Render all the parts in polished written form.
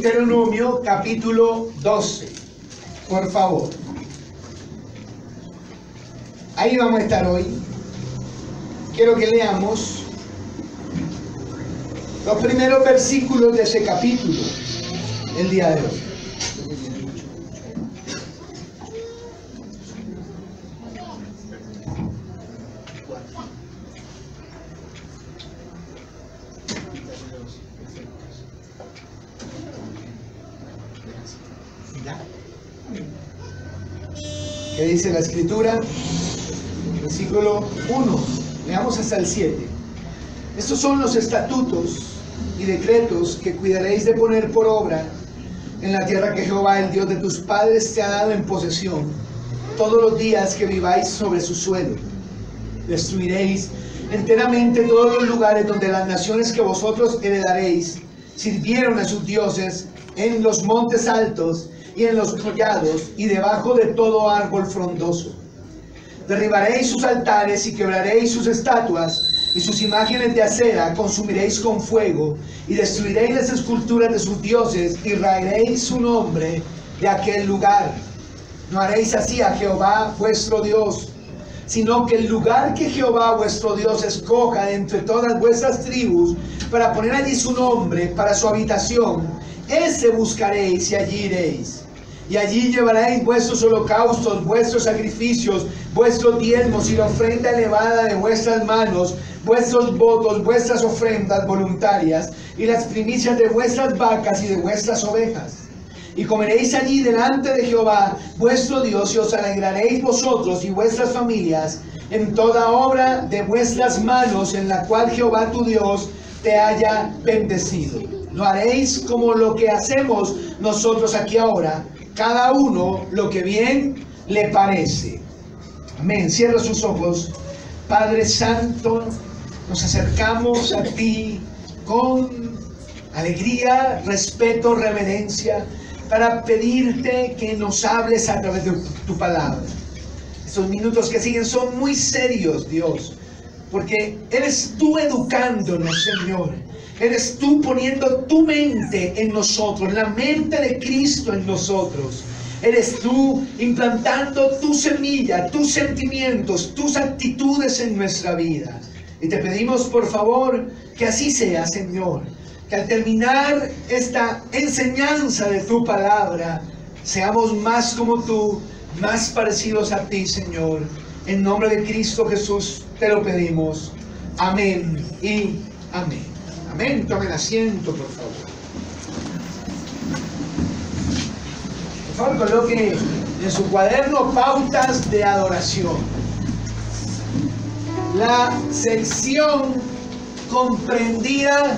Deuteronomio capítulo 12, por favor. Ahí vamos a estar hoy. Quiero que leamos los primeros versículos de ese capítulo el día de hoy. ¿Qué dice la escritura? Versículo 1, leamos hasta el 7. Estos son los estatutos y decretos que cuidaréis de poner por obra en la tierra que Jehová, el Dios de tus padres, te ha dado en posesión, todos los días que viváis sobre su suelo. Destruiréis enteramente todos los lugares donde las naciones que vosotros heredaréis sirvieron a sus dioses, en los montes altos y en los collados y debajo de todo árbol frondoso. Derribaréis sus altares y quebraréis sus estatuas y sus imágenes de acera consumiréis con fuego, y destruiréis las esculturas de sus dioses y raeréis su nombre de aquel lugar. No haréis así a Jehová vuestro Dios, sino que el lugar que Jehová vuestro Dios escoja de entre todas vuestras tribus para poner allí su nombre para su habitación, ese buscaréis y allí iréis. Y allí llevaréis vuestros holocaustos, vuestros sacrificios, vuestros diezmos y la ofrenda elevada de vuestras manos, vuestros votos, vuestras ofrendas voluntarias y las primicias de vuestras vacas y de vuestras ovejas. Y comeréis allí delante de Jehová vuestro Dios, y os alegraréis vosotros y vuestras familias en toda obra de vuestras manos en la cual Jehová tu Dios te haya bendecido. No haréis como lo que hacemos nosotros aquí ahora, cada uno lo que bien le parece. Amén. Cierra sus ojos. Padre Santo, nos acercamos a ti con alegría, respeto, reverencia, para pedirte que nos hables a través de tu palabra. Estos minutos que siguen son muy serios, Dios, porque eres tú educándonos, Señor. Eres tú poniendo tu mente en nosotros, la mente de Cristo en nosotros. Eres tú implantando tu semilla, tus sentimientos, tus actitudes en nuestra vida. Y te pedimos, por favor, que así sea, Señor. Que al terminar esta enseñanza de tu palabra, seamos más como tú, más parecidos a ti, Señor. En nombre de Cristo Jesús te lo pedimos. Amén y amén. Amén. Tomen asiento, por favor. Por favor, coloque en su cuaderno pautas de adoración. La sección comprendida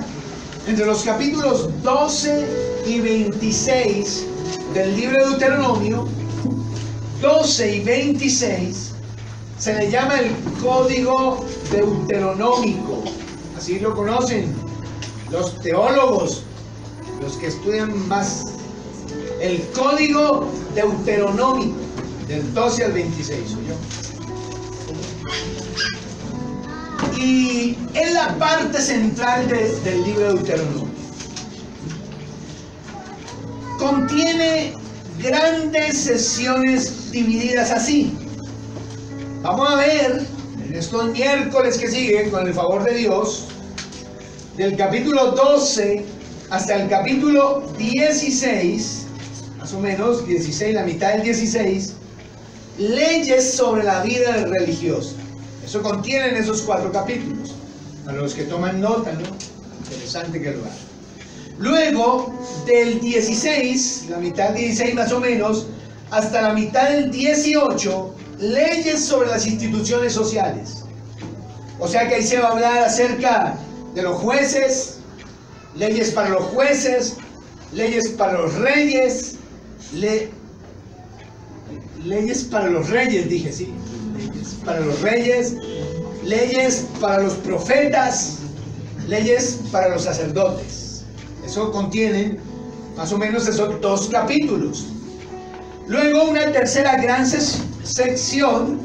entre los capítulos 12 y 26 del libro de Deuteronomio, 12 y 26, se le llama el Código Deuteronómico. Así lo conocen los teólogos, los que estudian más. El Código Deuteronómico, del 12 al 26, y es la parte central del libro de Deuteronomio. Contiene grandes secciones divididas así. Vamos a ver en estos miércoles que siguen, con el favor de Dios, del capítulo 12 hasta el capítulo 16, más o menos, 16, la mitad del 16, leyes sobre la vida religiosa. Eso contienen esos 4 capítulos. Para los que toman nota, ¿no? Interesante que lo hagan. Luego, del 16, la mitad del 16 más o menos, hasta la mitad del 18, leyes sobre las instituciones sociales. O sea que ahí se va a hablar acerca de los jueces, leyes para los jueces, leyes para los reyes, leyes para los reyes, dije, sí, leyes para los reyes, leyes para los profetas, leyes para los sacerdotes. Eso contienen más o menos esos 2 capítulos. Luego una tercera gran sección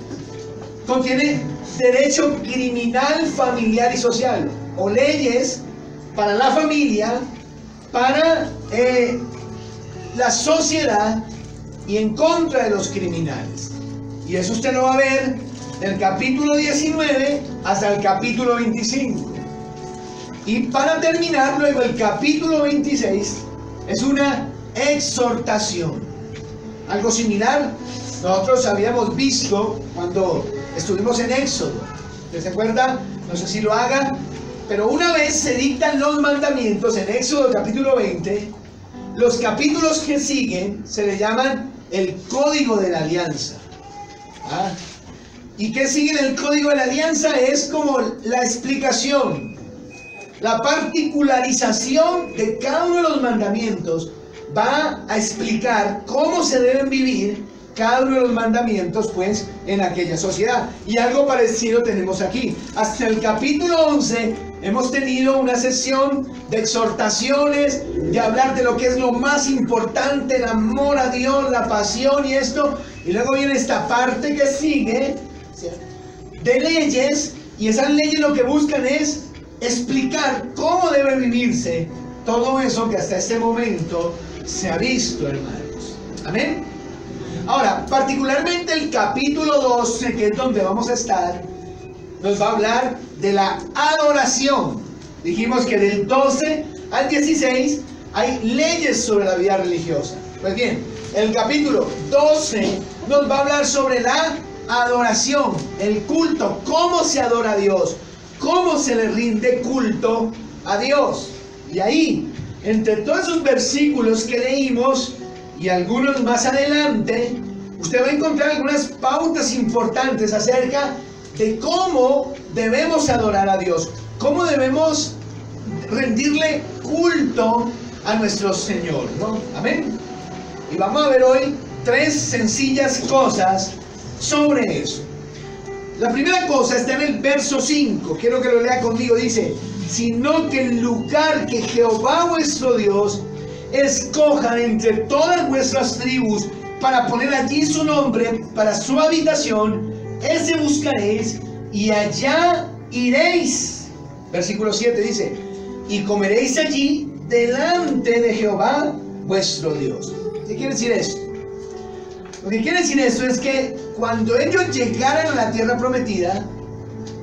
contiene derecho criminal, familiar y social, o leyes para la familia, para la sociedad y en contra de los criminales. Y eso usted lo va a ver del capítulo 19 hasta el capítulo 25. Y para terminar, luego el capítulo 26 es una exhortación. Algo similar nosotros habíamos visto cuando estuvimos en Éxodo. ¿Usted se acuerda? No sé si lo haga, pero una vez se dictan los mandamientos en Éxodo capítulo 20, los capítulos que siguen se le llaman el Código de la Alianza. ¿Ah? ¿Y qué sigue en el Código de la Alianza? Es como la explicación, la particularización de cada uno de los mandamientos. Va a explicar cómo se deben vivir cada uno de los mandamientos, pues, en aquella sociedad. Y algo parecido tenemos aquí. Hasta el capítulo 11 hemos tenido una sesión de exhortaciones, de hablar de lo que es lo más importante, el amor a Dios, la pasión y esto. Y luego viene esta parte que sigue de leyes, y esas leyes lo que buscan es explicar cómo debe vivirse todo eso que hasta este momento se ha visto, hermanos. Amén. Ahora, particularmente el capítulo 12, que es donde vamos a estar, nos va a hablar de la adoración. Dijimos que del 12 al 16 hay leyes sobre la vida religiosa. Pues bien, el capítulo 12 nos va a hablar sobre la adoración, el culto, cómo se adora a Dios, cómo se le rinde culto a Dios. Y ahí, entre todos esos versículos que leímos y algunos más adelante, usted va a encontrar algunas pautas importantes acerca de cómo debemos adorar a Dios, cómo debemos rendirle culto a nuestro Señor, ¿no? Amén. Y vamos a ver hoy tres sencillas cosas sobre eso. La primera cosa está en el verso 5. Quiero que lo lea conmigo. Dice: sino que el lugar que Jehová vuestro Dios escoja de entre todas vuestras tribus para poner allí su nombre para su habitación, ese buscaréis y allá iréis. Versículo 7 dice: y comeréis allí delante de Jehová vuestro Dios. ¿Qué quiere decir esto? Lo que quiere decir esto es que cuando ellos llegaran a la tierra prometida,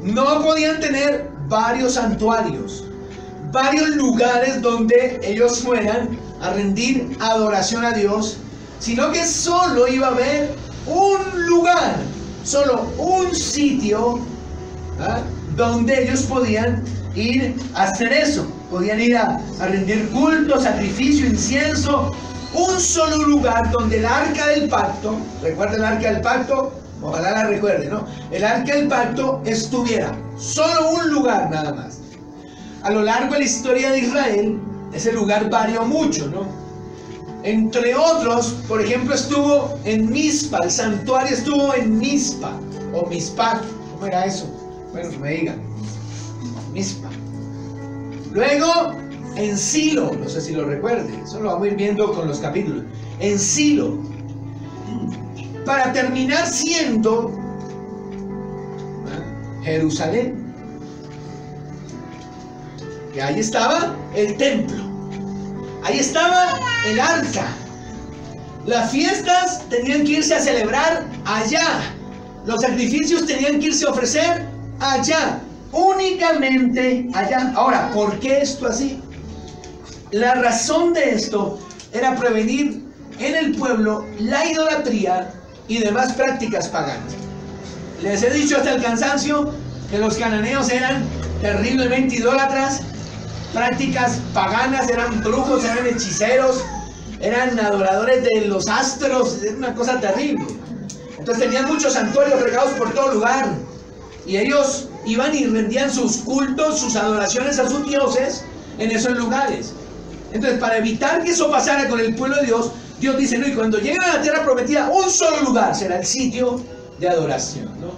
no podían tener varios santuarios, varios lugares donde ellos fueran a rendir adoración a Dios, sino que solo iba a haber un lugar, solo un sitio, ¿ah?, donde ellos podían ir a hacer eso. Podían ir a rendir culto, sacrificio, incienso. Un solo lugar donde el arca del pacto, recuerda el arca del pacto, ojalá la recuerde, ¿no? El arca del pacto estuviera, solo un lugar nada más. A lo largo de la historia de Israel, ese lugar varió mucho, ¿no? Entre otros, por ejemplo, estuvo en Mizpa, el santuario estuvo en Mizpa, o Mizpah, ¿cómo era eso? Bueno, que me digan. Mizpa. Luego, en Silo, no sé si lo recuerde, eso lo vamos a ir viendo con los capítulos. En Silo, para terminar siendo Jerusalén, que ahí estaba el templo, ahí estaba el arca. Las fiestas tenían que irse a celebrar allá, los sacrificios tenían que irse a ofrecer allá, únicamente allá. Ahora, ¿por qué esto así? La razón de esto era prevenir en el pueblo la idolatría y demás prácticas paganas. Les he dicho hasta el cansancio que los cananeos eran terriblemente idólatras, prácticas paganas, eran brujos, eran hechiceros, eran adoradores de los astros, era una cosa terrible. Entonces tenían muchos santuarios regados por todo lugar, y ellos iban y rendían sus cultos, sus adoraciones a sus dioses en esos lugares. Entonces, para evitar que eso pasara con el pueblo de Dios, Dios dice: no, y cuando lleguen a la tierra prometida, un solo lugar será el sitio de adoración, ¿no?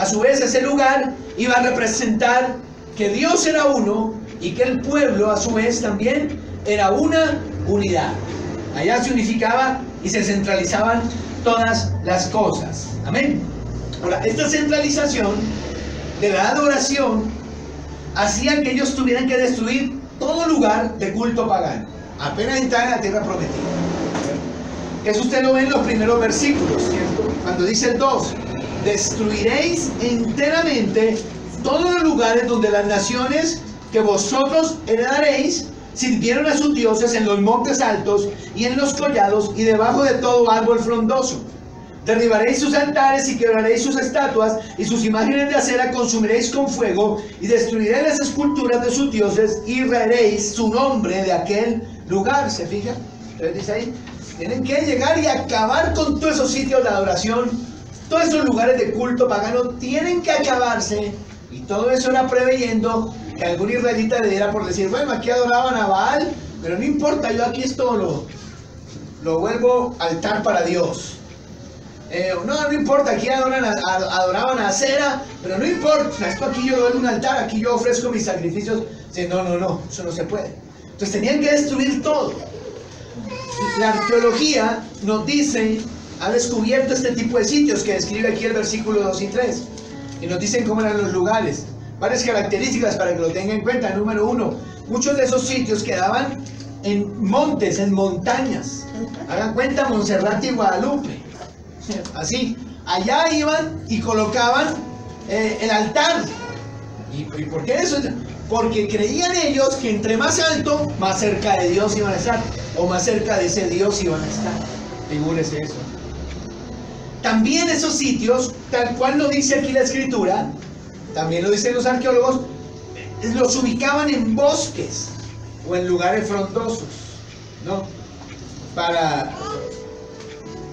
A su vez, ese lugar iba a representar que Dios era uno y que el pueblo, a su vez, también era una unidad. Allá se unificaba y se centralizaban todas las cosas. Amén. Ahora, esta centralización de la adoración hacía que ellos tuvieran que destruir todo lugar de culto pagano. Apenas entrar en la tierra prometida. Eso usted lo ve en los primeros versículos, ¿cierto? Cuando dice el 2, destruiréis enteramente todos los lugares donde las naciones que vosotros heredaréis sirvieron a sus dioses en los montes altos y en los collados y debajo de todo árbol frondoso. Derribaréis sus altares y quebraréis sus estatuas y sus imágenes de acera consumiréis con fuego y destruiréis las esculturas de sus dioses y raeréis su nombre de aquel lugar. ¿Se fija? Entonces dice ahí, tienen que llegar y acabar con todos esos sitios de adoración, todos esos lugares de culto pagano, tienen que acabarse. Y todo eso era preveyendo que algún israelita le diera por decir, bueno, aquí adoraban a Baal, pero no importa, yo aquí esto lo vuelvo altar para Dios. No importa, aquí adoraban a Acera, pero no importa, esto aquí yo lo vuelvo un altar, aquí yo ofrezco mis sacrificios. No, eso no se puede. Entonces tenían que destruir todo. La arqueología nos dice, ha descubierto este tipo de sitios que describe aquí el versículo 2 y 3. Y nos dicen cómo eran los lugares. Varias características para que lo tengan en cuenta. Número 1, muchos de esos sitios quedaban en montes, en montañas. Hagan cuenta, Monserrate y Guadalupe. Así, allá iban y colocaban el altar. ¿Y por qué eso? Porque creían ellos que entre más alto, más cerca de Dios iban a estar. O más cerca de ese Dios iban a estar. Figúrese eso. También esos sitios, tal cual lo dice aquí la escritura, también lo dicen los arqueólogos, los ubicaban en bosques o en lugares frondosos, ¿no? Para,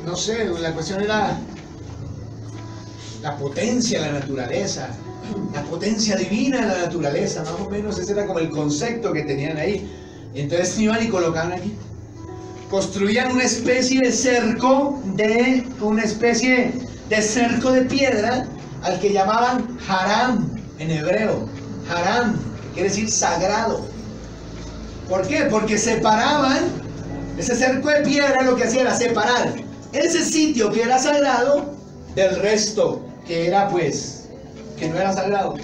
no sé, la cuestión era la potencia de la naturaleza, la potencia divina de la naturaleza, más o menos ese era como el concepto que tenían ahí. Entonces iban y colocaban aquí. Construían una especie de cerco de piedra al que llamaban haram en hebreo. Haram, que quiere decir sagrado. ¿Por qué? Porque separaban, ese cerco de piedra lo que hacía era separar ese sitio que era sagrado del resto que era pues, que no era sagrado.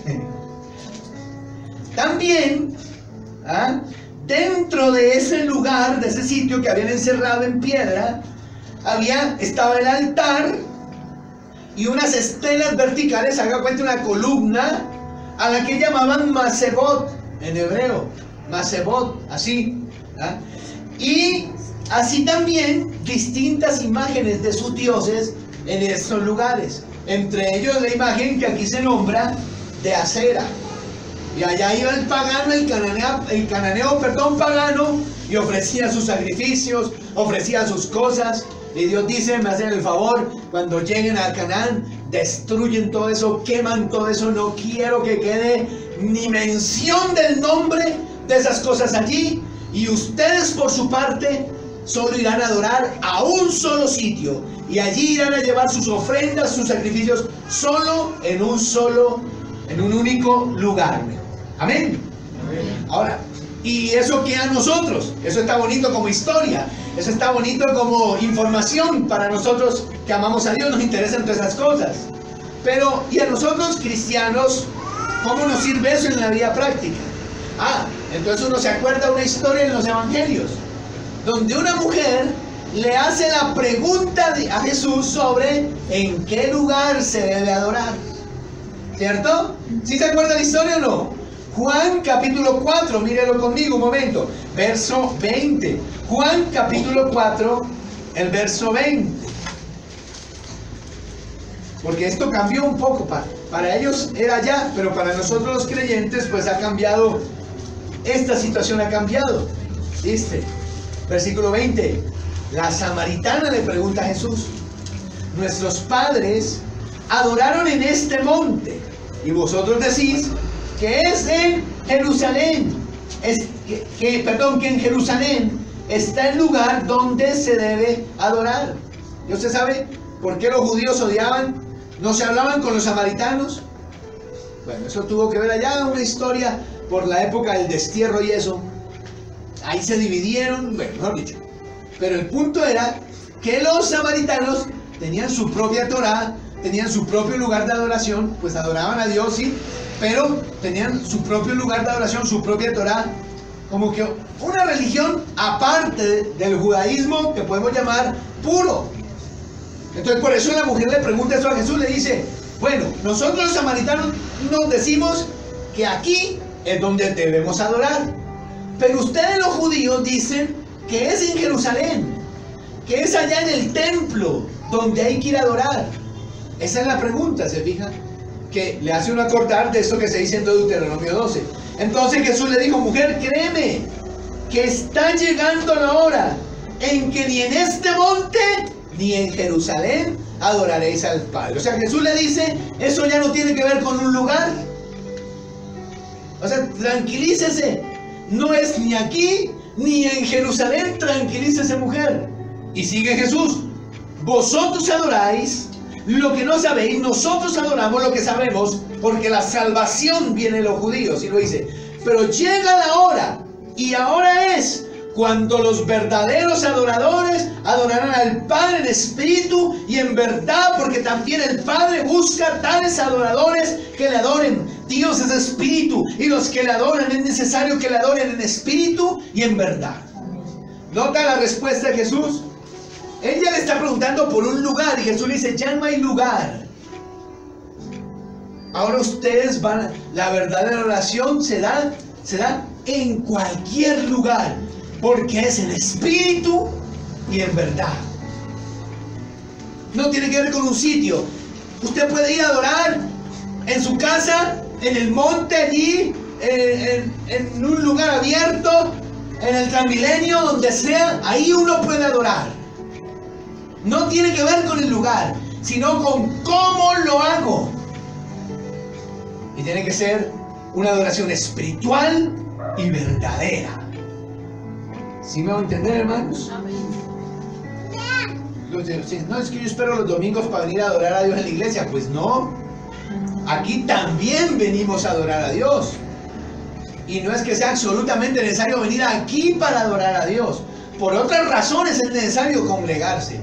También, dentro de ese lugar, de ese sitio que habían encerrado en piedra, estaba el altar y unas estelas verticales, haga cuenta una columna, a la que llamaban Masebot en hebreo, Masebot, así. Y así también distintas imágenes de sus dioses en estos lugares. Entre ellos la imagen que aquí se nombra de Acera. Y allá iba el pagano, el cananeo pagano, y ofrecía sus sacrificios, ofrecía sus cosas. Y Dios dice, me hacen el favor, cuando lleguen a Canaán, destruyen todo eso, queman todo eso, no quiero que quede ni mención del nombre de esas cosas allí. Y ustedes por su parte, solo irán a adorar a un solo sitio. Y allí irán a llevar sus ofrendas, sus sacrificios, solo en un único lugar. Amén. Ahora, ¿y eso qué a nosotros? Eso está bonito como historia, eso está bonito como información para nosotros que amamos a Dios, nos interesan todas esas cosas. Pero, ¿y a nosotros cristianos, cómo nos sirve eso en la vida práctica? Entonces uno se acuerda de una historia en los evangelios, donde una mujer le hace la pregunta a Jesús sobre en qué lugar se debe adorar. ¿Cierto? ¿Sí se acuerda la historia o no? Juan capítulo 4, mírelo conmigo un momento, verso 20. Juan capítulo 4, el verso 20. Porque esto cambió un poco, para ellos era allá, pero para nosotros los creyentes pues ha cambiado, esta situación ha cambiado. ¿Viste? Versículo 20. La samaritana le pregunta a Jesús, nuestros padres adoraron en este monte, y vosotros decís que es en Jerusalén, que en Jerusalén está el lugar donde se debe adorar. ¿Y usted sabe por qué los judíos odiaban? ¿No se hablaban con los samaritanos? Bueno, eso tuvo que ver allá, una historia por la época del destierro y eso. Ahí se dividieron, bueno, mejor dicho. Pero el punto era que los samaritanos tenían su propia Torá, tenían su propio lugar de adoración, pues adoraban a Dios, sí, pero tenían su propio lugar de adoración, su propia Torá, como que una religión aparte del judaísmo que podemos llamar puro. Entonces por eso la mujer le pregunta eso a Jesús, le dice, bueno, nosotros los samaritanos nos decimos que aquí es donde debemos adorar, pero ustedes los judíos dicen que es en Jerusalén, que es allá en el templo donde hay que ir a adorar. Esa es la pregunta, ¿se fijan? Que le hace uno acordar de esto que se dice en Deuteronomio 12. Entonces Jesús le dijo, mujer, créeme, que está llegando la hora en que ni en este monte ni en Jerusalén adoraréis al Padre. O sea, Jesús le dice, eso ya no tiene que ver con un lugar. O sea, tranquilícese, no es ni aquí ni en Jerusalén, tranquilícese, mujer. Y sigue Jesús, vosotros adoráis lo que no sabéis, nosotros adoramos lo que sabemos, porque la salvación viene de los judíos. Y lo dice, pero llega la hora, y ahora es cuando los verdaderos adoradores adorarán al Padre en espíritu y en verdad, porque también el Padre busca tales adoradores que le adoren. Dios es espíritu, y los que le adoran es necesario que le adoren en espíritu y en verdad. ¿Nota la respuesta de Jesús? Ella le está preguntando por un lugar y Jesús le dice, ya no hay lugar. Ahora ustedes van, la verdadera oración se da en cualquier lugar, porque es en espíritu y en verdad. No tiene que ver con un sitio. Usted puede ir a adorar en su casa, en el monte allí, en un lugar abierto, en el Transmilenio, donde sea, ahí uno puede adorar. No tiene que ver con el lugar, sino con cómo lo hago. Y tiene que ser una adoración espiritual y verdadera. ¿Sí me van a entender, hermanos? No, es que yo espero los domingos para venir a adorar a Dios en la iglesia. Pues no. Aquí también venimos a adorar a Dios. Y no es que sea absolutamente necesario venir aquí para adorar a Dios. Por otras razones es necesario congregarse.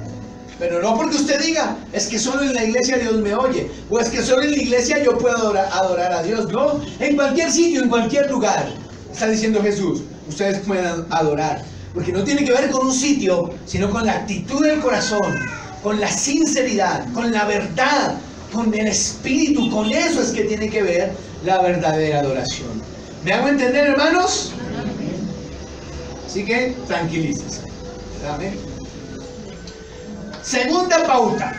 Pero no porque usted diga, es que solo en la iglesia Dios me oye, o es que solo en la iglesia yo puedo adorar a Dios. No, en cualquier sitio, en cualquier lugar, está diciendo Jesús, ustedes pueden adorar. Porque no tiene que ver con un sitio, sino con la actitud del corazón, con la sinceridad, con la verdad, con el espíritu. Con eso es que tiene que ver la verdadera adoración. ¿Me hago entender, hermanos? Así que tranquilícense. Amén. Segunda pauta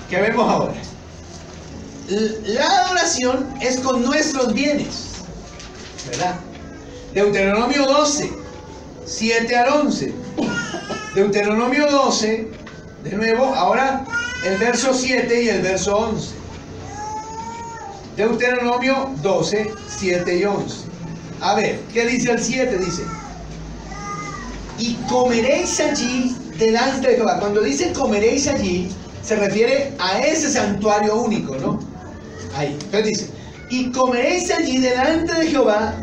que vemos ahora. La adoración es con nuestros bienes, ¿verdad? Deuteronomio 12, 7 al 11. Deuteronomio 12, de nuevo, ahora el verso 7 y el verso 11. Deuteronomio 12, 7 y 11. A ver, ¿qué dice el 7? Dice, y comeréis allí delante de Jehová. Cuando dice comeréis allí, se refiere a ese santuario único, ¿no? Ahí. Entonces dice, y comeréis allí delante de Jehová,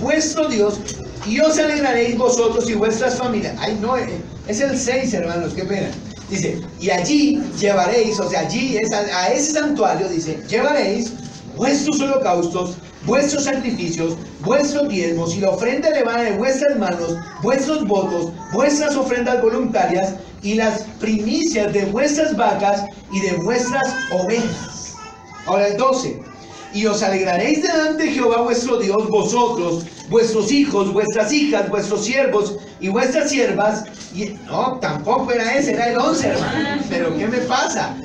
vuestro Dios, y os alegraréis vosotros y vuestras familias. Ay, no, es el 6, hermanos, qué pena. Dice, y allí llevaréis, o sea, allí es a ese santuario, dice, llevaréis vuestros holocaustos, vuestros sacrificios, vuestros diezmos y la ofrenda elevada de vuestras manos, vuestros votos, vuestras ofrendas voluntarias y las primicias de vuestras vacas y de vuestras ovejas. Ahora el 12. Y os alegraréis delante de Jehová vuestro Dios, vosotros, vuestros hijos, vuestras hijas, vuestros siervos y vuestras siervas. Y, no, tampoco era ese, era el 11, hermano. Pero ¿qué me pasa?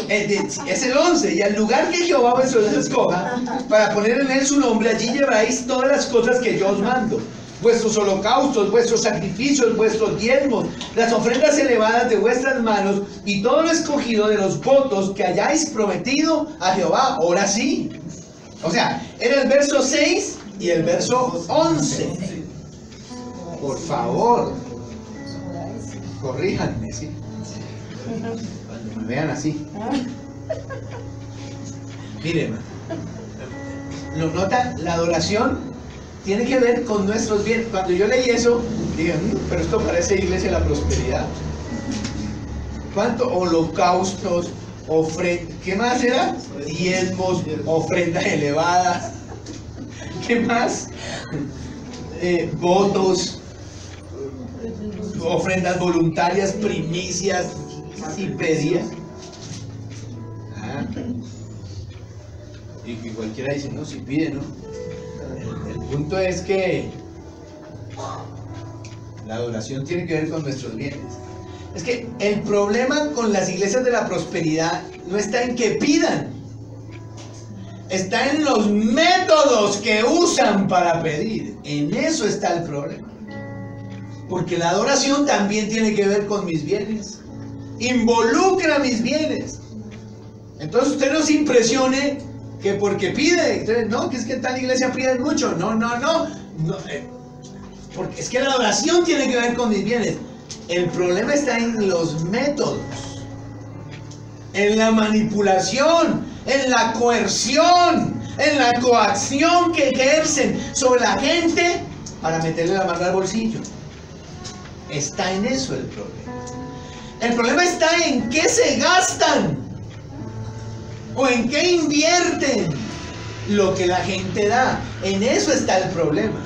Es el 11. Y al lugar que Jehová vuestro Dios escoja para poner en él su nombre, allí llevaréis todas las cosas que yo os mando, vuestros holocaustos, vuestros sacrificios, vuestros diezmos, las ofrendas elevadas de vuestras manos y todo lo escogido de los votos que hayáis prometido a Jehová. Ahora sí. O sea, era el verso 6 y el verso 11. Por favor, corríjanme, ¿sí? Cuando me vean así. Miren, ¿lo nota? La adoración tiene que ver con nuestros bienes. Cuando yo leí eso, dije, pero esto parece Iglesia de la Prosperidad. ¿Cuánto? Holocaustos, ofrendas, ¿qué más era? Diezmos, ofrendas elevadas. ¿Qué más? Votos, ofrendas voluntarias, primicias, si pedías. Y cualquiera dice, no, si pide, ¿no? El punto es que la adoración tiene que ver con nuestros bienes. Es que el problema con las iglesias de la prosperidad no está en que pidan, está en los métodos que usan para pedir. En eso está el problema. Porque la adoración también tiene que ver con mis bienes. Involucra mis bienes. Entonces usted no se impresione que porque pide, entonces, no, que es que en tal iglesia piden mucho. No, porque es que la adoración tiene que ver con mis bienes. El problema está en los métodos, en la manipulación, en la coerción, en la coacción que ejercen sobre la gente para meterle la mano al bolsillo. Está en eso el problema. El problema está en qué se gastan o en qué invierten lo que la gente da. En eso está el problema.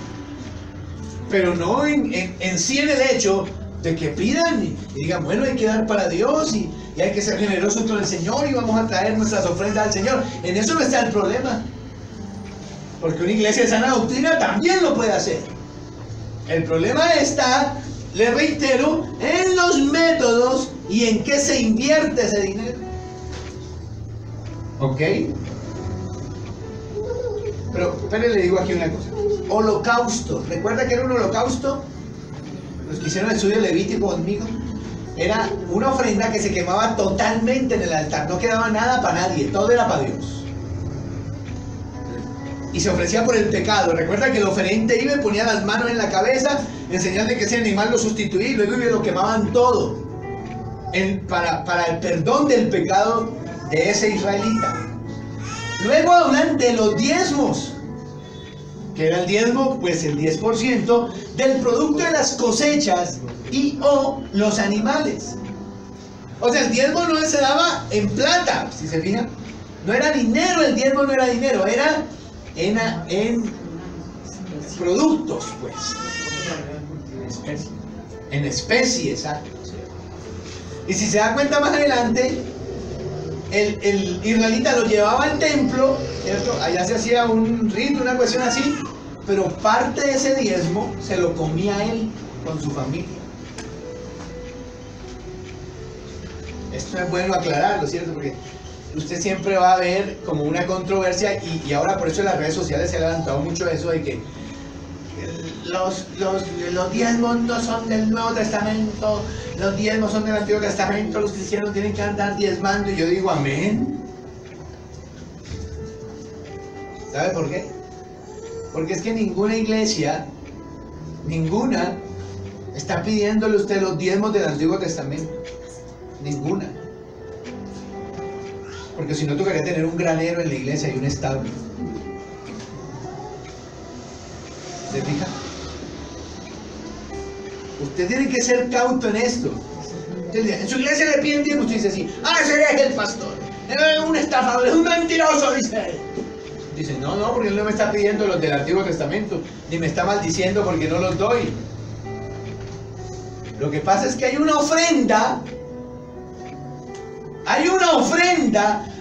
Pero no en sí en el hecho de que pidan y digan, bueno, hay que dar para Dios y hay que ser generosos con el Señor y vamos a traer nuestras ofrendas al Señor. En eso no está el problema. Porque una iglesia de sana doctrina también lo puede hacer. El problema está, le reitero, en los métodos y en qué se invierte ese dinero. ¿Ok? Pero le digo aquí una cosa. Holocausto. ¿Recuerda que era un holocausto? Los que hicieron el estudio levítico conmigo. Era una ofrenda que se quemaba totalmente en el altar. No quedaba nada para nadie. Todo era para Dios. Y se ofrecía por el pecado. Recuerda que el oferente iba y ponía las manos en la cabeza en señal de que ese animal lo sustituía y luego lo quemaban todo. Para el perdón del pecado de ese israelita. Luego hablan de los diezmos. Que era el diezmo, pues el 10% del producto de las cosechas y o los animales. O sea, el diezmo no se daba en plata, si se fijan. No era dinero, el diezmo no era dinero, era en productos, pues. En especies, ¿sabes? Y si se da cuenta más adelante, el israelita lo llevaba al templo, ¿cierto? Allá se hacía un rito, una cuestión así, pero parte de ese diezmo se lo comía él con su familia. Esto es bueno aclararlo, ¿cierto? Porque usted siempre va a ver como una controversia y ahora por eso en las redes sociales se ha levantado mucho eso de que los diezmos no son del Nuevo Testamento, los diezmos son del Antiguo Testamento, los cristianos tienen que andar diezmando. Y yo digo amén. ¿Sabe por qué? Porque es que ninguna iglesia, ninguna, está pidiéndole a usted los diezmos del Antiguo Testamento. Ninguna. Porque si no, tocaría tener un granero en la iglesia y un establo. ¿Se fija? Usted tiene que ser cauto en esto. En su iglesia le piden diezmos, usted dice así, ese es el pastor, es un estafador, es un mentiroso, dice él. Dice, no, porque él no me está pidiendo los del Antiguo Testamento, ni me está maldiciendo porque no los doy. Lo que pasa es que hay una ofrenda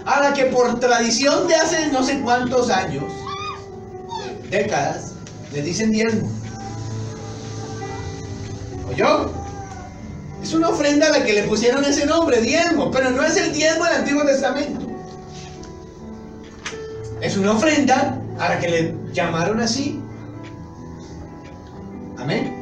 a la que por tradición de hace no sé cuántos años, décadas, le dicen diezmo. ¿Oyó? Es una ofrenda a la que le pusieron ese nombre, diezmo, pero no es el diezmo del Antiguo Testamento. Es una ofrenda a la que le llamaron así. Amén.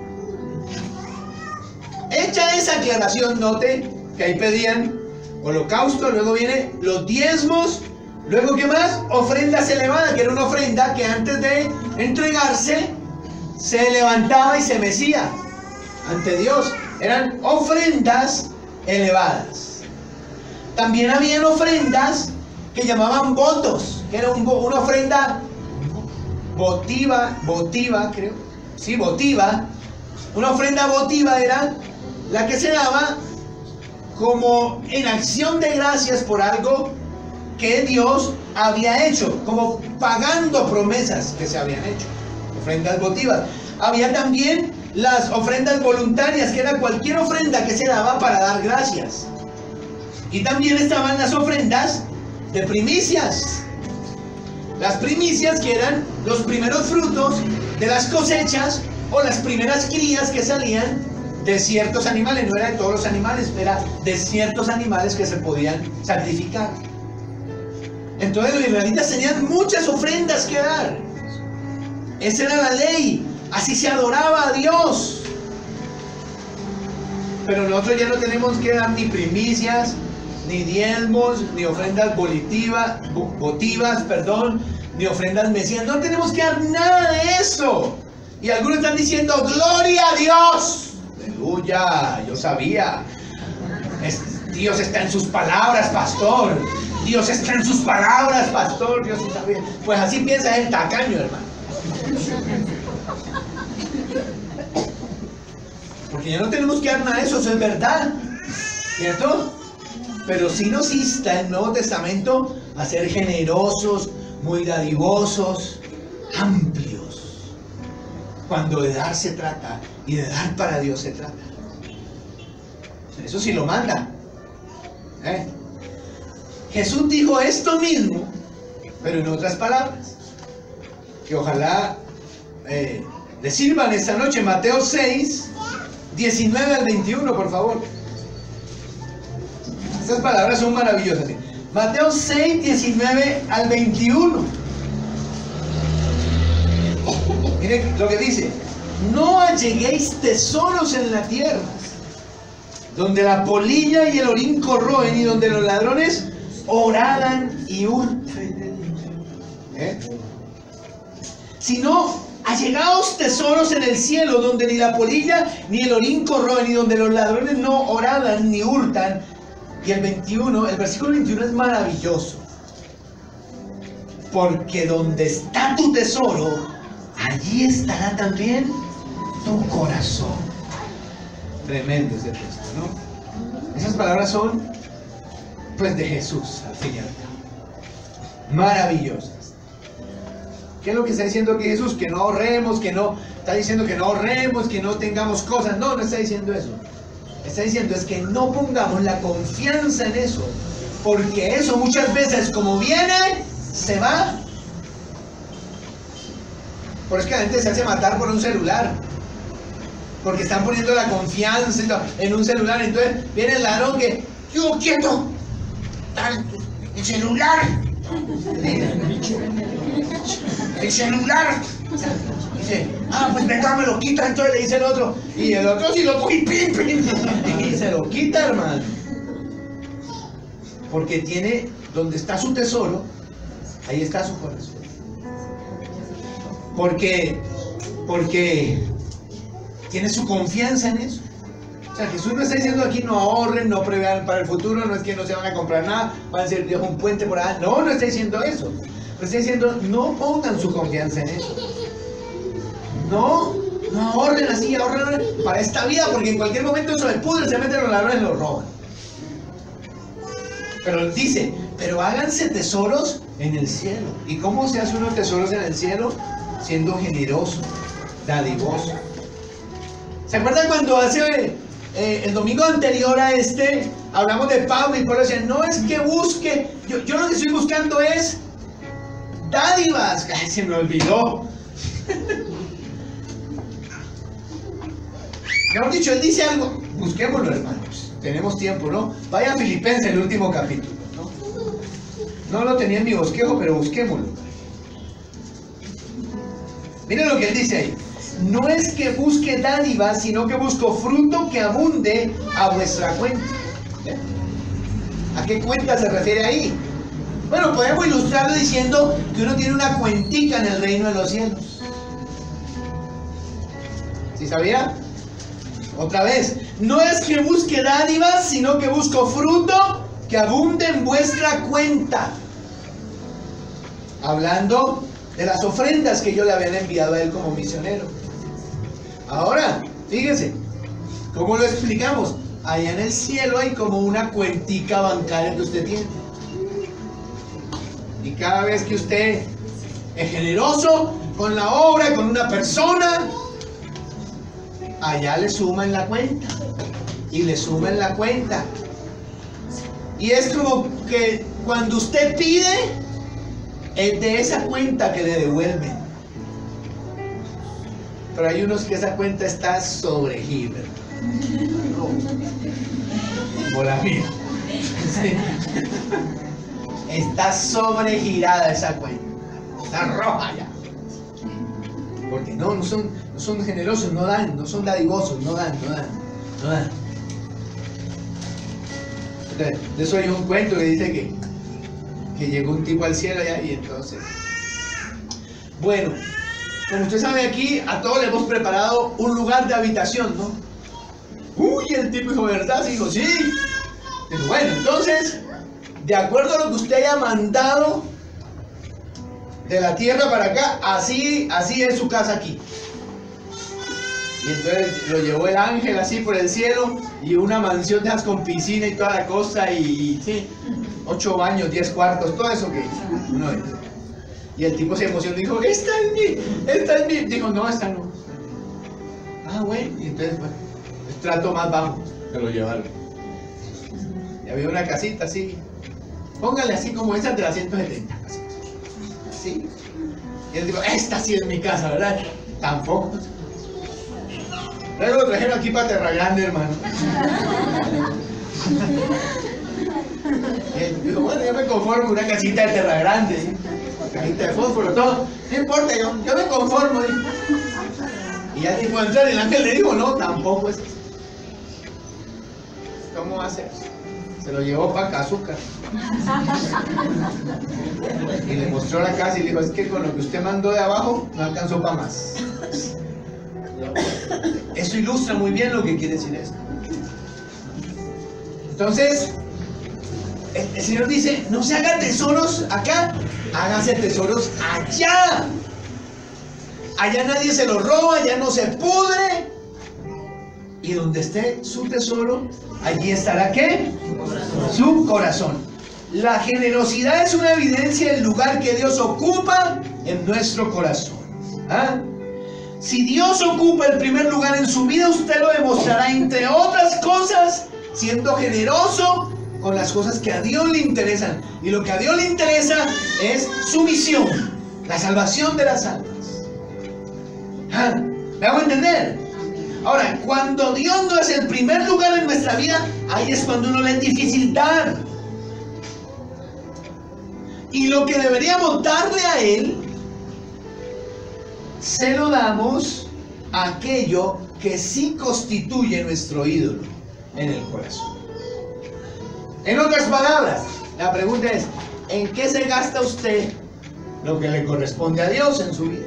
Hecha esa aclaración, note que ahí pedían holocausto, luego viene los diezmos, luego ¿qué más? Ofrendas elevadas, que era una ofrenda que antes de entregarse se levantaba y se mecía ante Dios. Eran ofrendas elevadas. También habían ofrendas que llamaban votos, que era una ofrenda votiva, creo. Sí, votiva. Una ofrenda votiva era la que se daba como en acción de gracias por algo que Dios había hecho, como pagando promesas que se habían hecho, ofrendas votivas. Había también las ofrendas voluntarias, que era cualquier ofrenda que se daba para dar gracias. Y también estaban las ofrendas de primicias. Las primicias, que eran los primeros frutos de las cosechas o las primeras crías que salían de ciertos animales. No era de todos los animales, era de ciertos animales que se podían sacrificar. Entonces los israelitas tenían muchas ofrendas que dar. Esa era la ley. Así se adoraba a Dios. Pero nosotros ya no tenemos que dar ni primicias, ni diezmos, ni ofrendas votivas, ni ofrendas mesías. No tenemos que dar nada de eso. Y algunos están diciendo, ¡gloria a Dios! ¡Aleluya! Yo sabía. Dios está en sus palabras, pastor. Dios está en sus palabras, pastor. Dios está bien. Pues así piensa el tacaño, hermano. Porque ya no tenemos que dar nada de eso, eso es verdad. ¿Cierto? Pero sí nos insta el Nuevo Testamento a ser generosos, muy dadivosos, amplios. Cuando de dar se trata y de dar para Dios se trata. Eso sí lo manda. Jesús dijo esto mismo, pero en otras palabras, que ojalá le sirvan esta noche. Mateo 6, 19 al 21, por favor. Estas palabras son maravillosas. Mateo 6, 19 al 21. Miren lo que dice: no alleguéis tesoros en la tierra, donde la polilla y el orín corroen, y donde los ladrones horadan y hurtan. Sino allegaos tesoros en el cielo, donde ni la polilla ni el orín corroen, y donde los ladrones no horadan ni hurtan. Y el versículo 21 es maravilloso. Porque donde está tu tesoro, allí estará también tu corazón. Tremendo ese texto, ¿no? Esas palabras son, pues, de Jesús, al fin y al cabo. Maravillosas. ¿Qué es lo que está diciendo aquí Jesús? Que no ahorremos, que no, está diciendo que no ahorremos, que no tengamos cosas. No, no está diciendo eso. Está diciendo es que no pongamos la confianza en eso, porque eso muchas veces, como viene, se va. Por eso que la gente se hace matar por un celular, porque están poniendo la confianza en un celular. Entonces viene el ladrón que, yo quieto, el celular, el celular. Dice, pues venga, me lo quita. Entonces le dice el otro, y el otro sí lo coge, pim, pim, y se lo quita, hermano. Porque tiene, donde está su tesoro, ahí está su corazón. Porque tiene su confianza en eso. O sea, Jesús no está diciendo aquí no ahorren, no prevean para el futuro, no es que no se van a comprar nada, van a ser Dios un puente por allá. No, no está diciendo eso. Pero está diciendo, no pongan su confianza en eso. No ahorren así, ahorren para esta vida, porque en cualquier momento eso se pudre, se meten los ladrones y lo roban. Pero dice, pero háganse tesoros en el cielo. ¿Y cómo se hace unos tesoros en el cielo? Siendo generoso, dadivoso. ¿Se acuerdan cuando hace el domingo anterior a este hablamos de Pablo y Pablo decía, no es que busque, yo lo que estoy buscando es dádivas? Ay, se me olvidó. Mejor dicho, él dice algo, busquémoslo, hermanos, tenemos tiempo, ¿no? Vaya a Filipenses, el último capítulo, ¿no? No lo tenía en mi bosquejo, pero busquémoslo. Miren lo que él dice ahí: no es que busque dádivas, sino que busco fruto que abunde a vuestra cuenta. ¿A qué cuenta se refiere ahí? Bueno, podemos ilustrarlo diciendo que uno tiene una cuentica en el reino de los cielos. ¿Sí sabía? Otra vez, no es que busque dádivas, sino que busco fruto que abunde en vuestra cuenta. Hablando de las ofrendas que yo le había enviado a él como misionero. Ahora, fíjense, ¿cómo lo explicamos? Allá en el cielo hay como una cuentica bancaria que usted tiene. cada vez que usted es generoso con la obra, con una persona, allá le suman la cuenta. Y le suman la cuenta. Y es como que cuando usted pide, es de esa cuenta que le devuelven. Pero hay unos que esa cuenta está sobregida. Como la mía. Sí. Está sobregirada esa cuenta. Está roja ya. Porque no son generosos, no dan, no son dadivosos, no dan. De eso hay un cuento que dice que llegó un tipo al cielo allá y entonces... Bueno, como usted sabe, aquí a todos le hemos preparado un lugar de habitación, ¿no? Uy, el tipo dijo, ¿verdad? Sí, dijo, sí. Dijo, bueno, entonces, de acuerdo a lo que usted haya mandado de la tierra para acá, así es su casa aquí. Y entonces lo llevó el ángel así por el cielo y una mansión de esas con piscina y toda la cosa y sí, 8 baños, 10 cuartos, todo eso que uno es. Y el tipo se emocionó y dijo, esta es mi. Dijo, no, esta no. Ah, bueno, y entonces, bueno, el trato más bajo, se lo llevaron. Y había una casita así, póngale así como esas de las 170, así. Y él dijo, esta sí es mi casa, ¿verdad? Tampoco. Luego lo trajeron aquí para Terra Grande, hermano. Y él dijo, bueno, yo me conformo con una casita de Terra Grande, ¿sí? Cajita de fósforo, todo. No importa, yo me conformo. ¿Sí? Y ya tipo de entrar, el ángel le dijo, no, tampoco es. ¿Cómo va a ser? Se lo llevó para Cazuca. Y le mostró la casa y le dijo, es que con lo que usted mandó de abajo, no alcanzó para más. Eso ilustra muy bien lo que quiere decir esto. Entonces, el Señor dice, no se hagan tesoros acá, háganse tesoros allá. Allá nadie se lo roba, allá no se pudre. Y donde esté su tesoro, allí estará ¿qué? Su corazón. La generosidad es una evidencia del lugar que Dios ocupa en nuestro corazón. ¿Ah? Si Dios ocupa el primer lugar en su vida, usted lo demostrará, entre otras cosas, siendo generoso con las cosas que a Dios le interesan. Y lo que a Dios le interesa es su misión, la salvación de las almas. ¿Ah? ¿Me hago entender? Ahora, cuando Dios no es el primer lugar en nuestra vida, ahí es cuando uno le es difícil dar. Y lo que deberíamos darle a Él, se lo damos a aquello que sí constituye nuestro ídolo en el corazón. En otras palabras, la pregunta es, ¿en qué se gasta usted lo que le corresponde a Dios en su vida?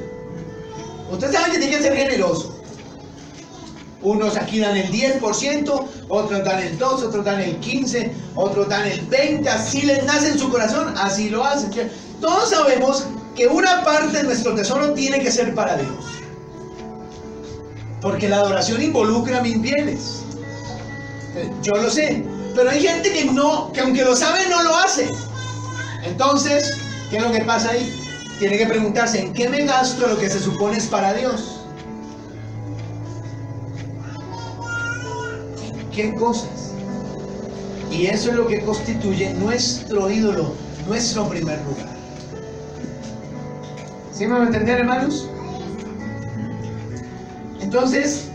Usted sabe que tiene que ser generoso. Unos aquí dan el 10%, otros dan el 2%, otros dan el 15%, otros dan el 20%, así les nace en su corazón, así lo hacen. Todos sabemos que una parte de nuestro tesoro tiene que ser para Dios. Porque la adoración involucra mis bienes. Yo lo sé, pero hay gente que no, que aunque lo sabe no lo hace. Entonces, ¿qué es lo que pasa ahí? Tiene que preguntarse, ¿en qué me gasto lo que se supone es para Dios? ¿Qué cosas? Y eso es lo que constituye nuestro ídolo, nuestro primer lugar. ¿Sí me van a entender, hermanos? Entonces,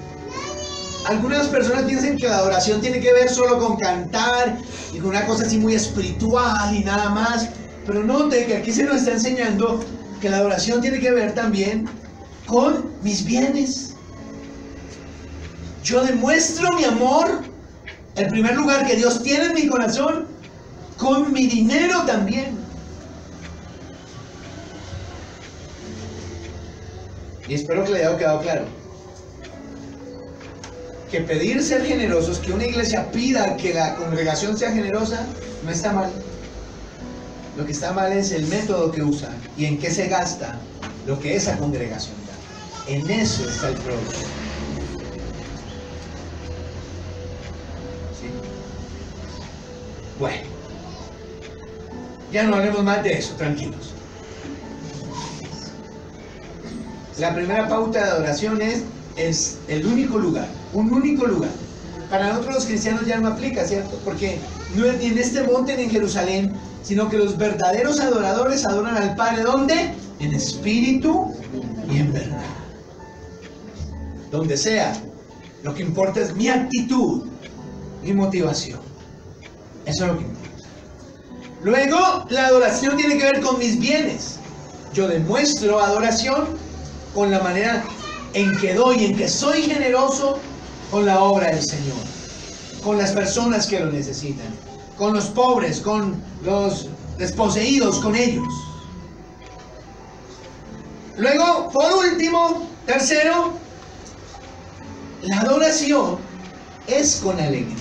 algunas personas piensan que la adoración tiene que ver solo con cantar y con una cosa así muy espiritual y nada más. Pero note que aquí se nos está enseñando que la adoración tiene que ver también con mis bienes. Yo demuestro mi amor, el primer lugar que Dios tiene en mi corazón, con mi dinero también. Y espero que le haya quedado claro que pedir ser generosos, que una iglesia pida que la congregación sea generosa, no está mal. Lo que está mal es el método que usa y en qué se gasta lo que esa congregación da. En eso está el problema. ¿Sí? Bueno, Ya no hablemos más de eso, tranquilos. La primera pauta de adoración es el único lugar, un único lugar. Para nosotros los cristianos ya no aplica, ¿cierto? Porque no es ni en este monte ni en Jerusalén, sino que los verdaderos adoradores adoran al Padre, ¿dónde? En espíritu y en verdad. Donde sea, lo que importa es mi actitud, mi motivación. Eso es lo que importa. Luego, la adoración tiene que ver con mis bienes. Yo demuestro adoración con la manera en que doy, en que soy generoso con la obra del Señor, con las personas que lo necesitan, con los pobres, con los desposeídos, con ellos. Luego, por último, tercero, la adoración es con alegría.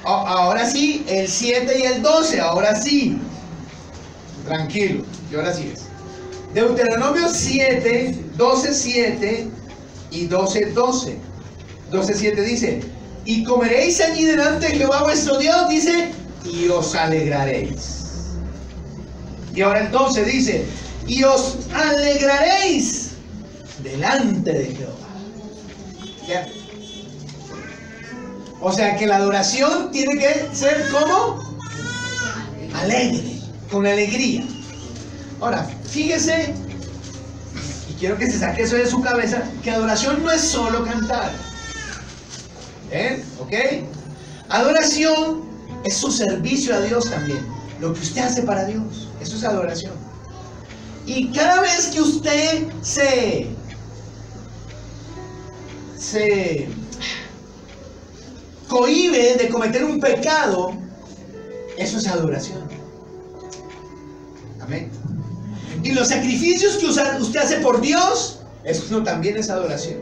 Ahora sí, el 7 y el 12, ahora sí. Tranquilo, y ahora sí es. Deuteronomio 7, 12, 7 y 12, 12. 12, 7 dice: y comeréis allí delante de Jehová vuestro Dios, dice, y os alegraréis. Y ahora el 12 dice: y os alegraréis delante de Jehová. ¿Ya? O sea que la adoración tiene que ser como alegre, con alegría. Ahora, fíjese, y quiero que se saque eso de su cabeza, que adoración no es solo cantar. ¿Ven? ¿Ok? Adoración es su servicio a Dios también. Lo que usted hace para Dios, eso es adoración. Y cada vez que usted se cohíbe de cometer un pecado, eso es adoración. Amén. Y los sacrificios que usted hace por Dios, eso también es adoración.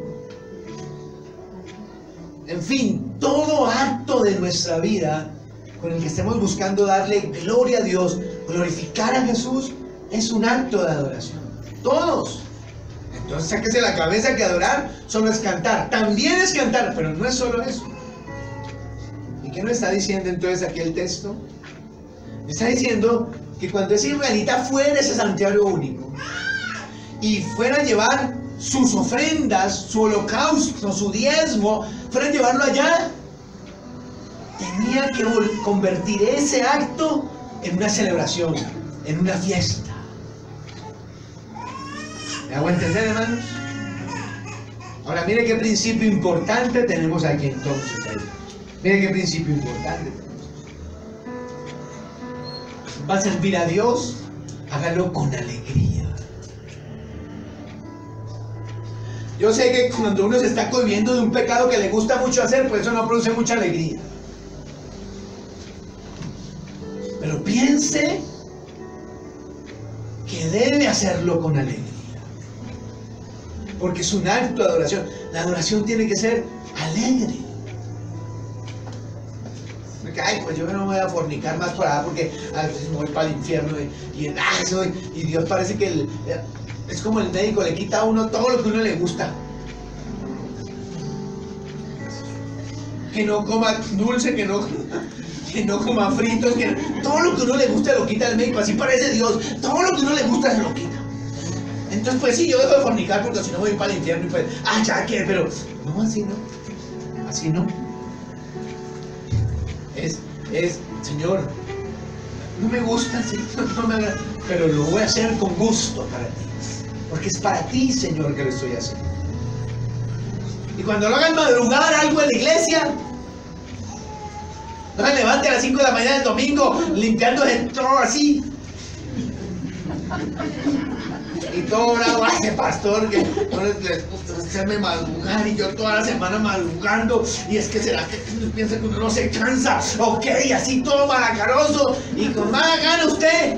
En fin, todo acto de nuestra vida con el que estemos buscando darle gloria a Dios, glorificar a Jesús, es un acto de adoración. Todos. Entonces sáquese la cabeza que adorar solo es cantar. También es cantar, pero no es solo eso. ¿Y qué nos está diciendo entonces aquí el texto? Me está diciendo que cuando ese israelita fuera a ese santuario único y fuera a llevar sus ofrendas, su holocausto, su diezmo, fuera a llevarlo allá, tenía que convertir ese acto en una celebración, en una fiesta. ¿Me hago entender, hermanos? Ahora mire qué principio importante tenemos aquí entonces. Mire qué principio importante. Va a servir a Dios, hágalo con alegría. Yo sé que cuando uno se está cohibiendo de un pecado que le gusta mucho hacer, pues eso no produce mucha alegría. Pero piense que debe hacerlo con alegría. Porque es un acto de adoración. La adoración tiene que ser alegre. Ay, pues yo no me voy a fornicar más por allá porque a veces me voy para el infierno y Dios parece que es como el médico, le quita a uno todo lo que a uno le gusta. Que no coma dulce, que no coma fritos, que todo lo que a uno le gusta lo quita el médico. Así parece Dios, todo lo que a uno le gusta se lo quita. Entonces pues sí, yo dejo de fornicar porque si no voy para el infierno y pues, ya que, pero no, así no, así no. Señor, no me gusta, sí, no me agrada, pero lo voy a hacer con gusto para ti, porque es para ti, Señor, que lo estoy haciendo. Y cuando lo hagan madrugar algo en la iglesia, no se levante a las 5 de la mañana del domingo limpiándose todo así. Y todo bravo, ese pastor que no les gusta hacerme madrugar y yo toda la semana madrugando, y es que será que piensa que uno no se cansa, ok, así todo malacaroso y con mala gana usted.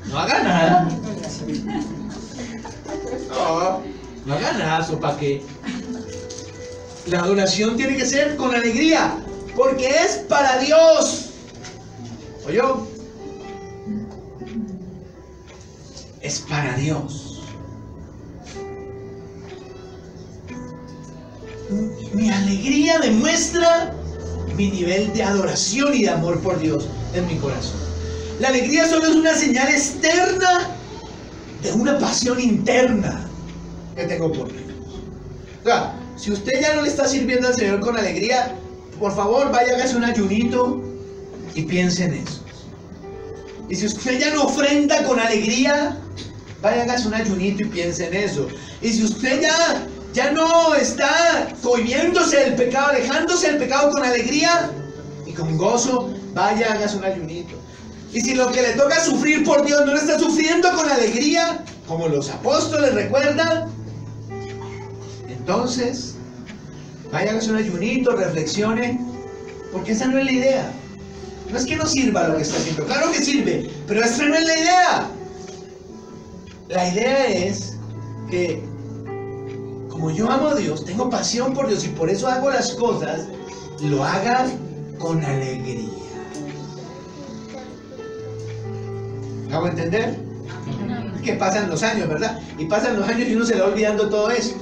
No haga nada. No haga nada, ¿para qué? La adoración tiene que ser con alegría, porque es para Dios. ¿Oyó? Es para Dios. Mi alegría demuestra mi nivel de adoración y de amor por Dios en mi corazón. La alegría solo es una señal externa de una pasión interna que tengo por Dios. O sea, si usted ya no le está sirviendo al Señor con alegría, por favor vaya, hágase un ayunito y piense en eso. Y si usted ya no ofrenda con alegría, vaya, hágase un ayunito y piense en eso. Y si usted ya no está cohibiéndose del pecado, alejándose del pecado con alegría y con gozo, vaya, hágase un ayunito. Y si lo que le toca sufrir por Dios no lo está sufriendo con alegría, como los apóstoles recuerdan, entonces vaya, hágase un ayunito, reflexione, porque esa no es la idea. No es que no sirva lo que está haciendo, claro que sirve, pero esa no es la idea. La idea es que, como yo amo a Dios, tengo pasión por Dios y por eso hago las cosas, lo haga con alegría. ¿Me hago entender? Es que pasan los años, ¿verdad? Y pasan los años y uno se le va olvidando todo esto.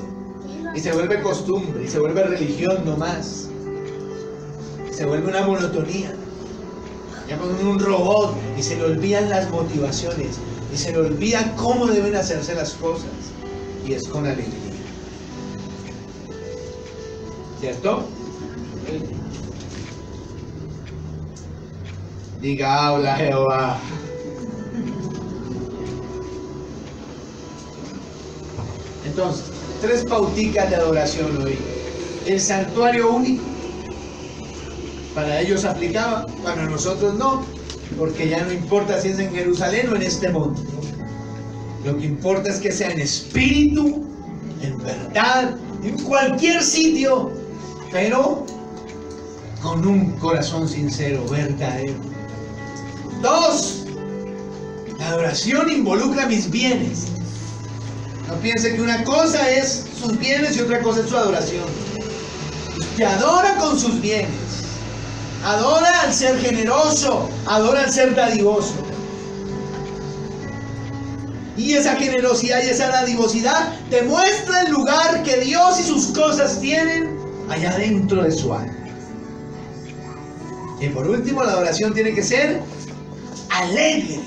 Y se vuelve costumbre, y se vuelve religión nomás. Se vuelve una monotonía. Ya ponen un robot y se le olvidan las motivaciones. Y se le olvida cómo deben hacerse las cosas. Y es con alegría. ¿Cierto? Diga, habla Jehová. Entonces, 3 pauticas de adoración hoy. El santuario único. Para ellos aplicaba, para nosotros no, porque ya no importa si es en Jerusalén o en este monte. Lo que importa es que sea en espíritu, en verdad, en cualquier sitio, pero con un corazón sincero, verdadero. 2, la adoración involucra mis bienes. No piense que una cosa es sus bienes y otra cosa es su adoración. Usted adora con sus bienes. Adora al ser generoso, adora al ser dadivoso. Y esa generosidad y esa dadivosidad demuestra el lugar que Dios y sus cosas tienen allá dentro de su alma. Y por último, la adoración tiene que ser alegre.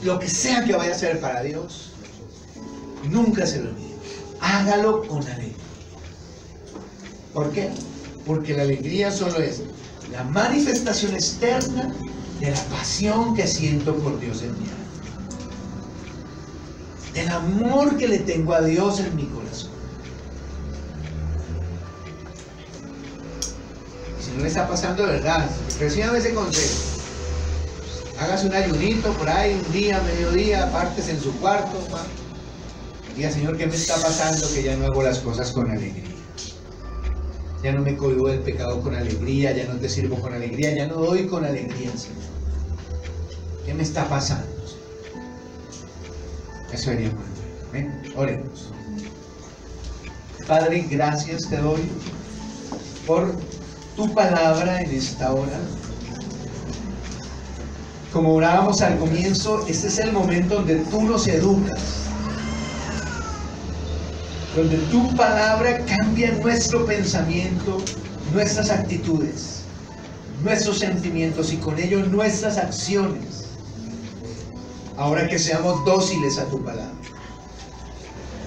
Lo que sea que vaya a hacer para Dios, nunca se lo olvide. Hágalo con alegría. ¿Por qué? Porque la alegría solo es la manifestación externa de la pasión que siento por Dios en mi alma. Del amor que le tengo a Dios en mi corazón. Y si no le está pasando de verdad, recíbame ese consejo. Hágase un ayunito por ahí, un día, mediodía, apártese en su cuarto. Diga, Señor, ¿qué me está pasando? Que ya no hago las cosas con alegría. Ya no me cohibo del pecado con alegría, ya no te sirvo con alegría, ya no doy con alegría, Señor. ¿Qué me está pasando, Señor? Eso sería muy bueno. ¿Ven? Oremos. Padre, gracias te doy por tu palabra en esta hora. Como orábamos al comienzo, este es el momento donde tú nos educas. Donde tu palabra cambia nuestro pensamiento, nuestras actitudes, nuestros sentimientos y con ello nuestras acciones. Ahora que seamos dóciles a tu palabra.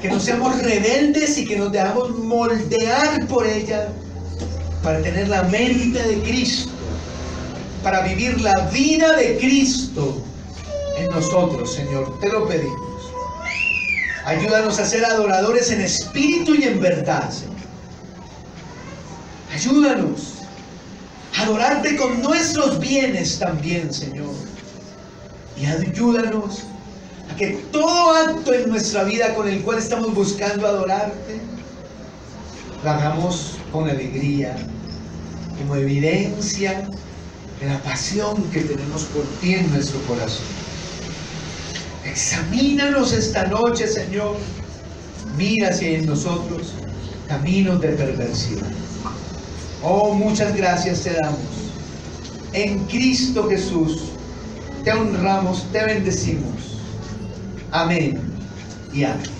Que no seamos rebeldes y que nos dejamos moldear por ella para tener la mente de Cristo, para vivir la vida de Cristo en nosotros, Señor. Te lo pedimos. Ayúdanos a ser adoradores en espíritu y en verdad, Señor. Ayúdanos a adorarte con nuestros bienes también, Señor. Y ayúdanos a que todo acto en nuestra vida con el cual estamos buscando adorarte, lo hagamos con alegría, como evidencia de la pasión que tenemos por ti en nuestro corazón. Examínanos esta noche, Señor. Mira si hay en nosotros caminos de perversión. Oh, muchas gracias te damos. En Cristo Jesús te honramos, te bendecimos. Amén y amén.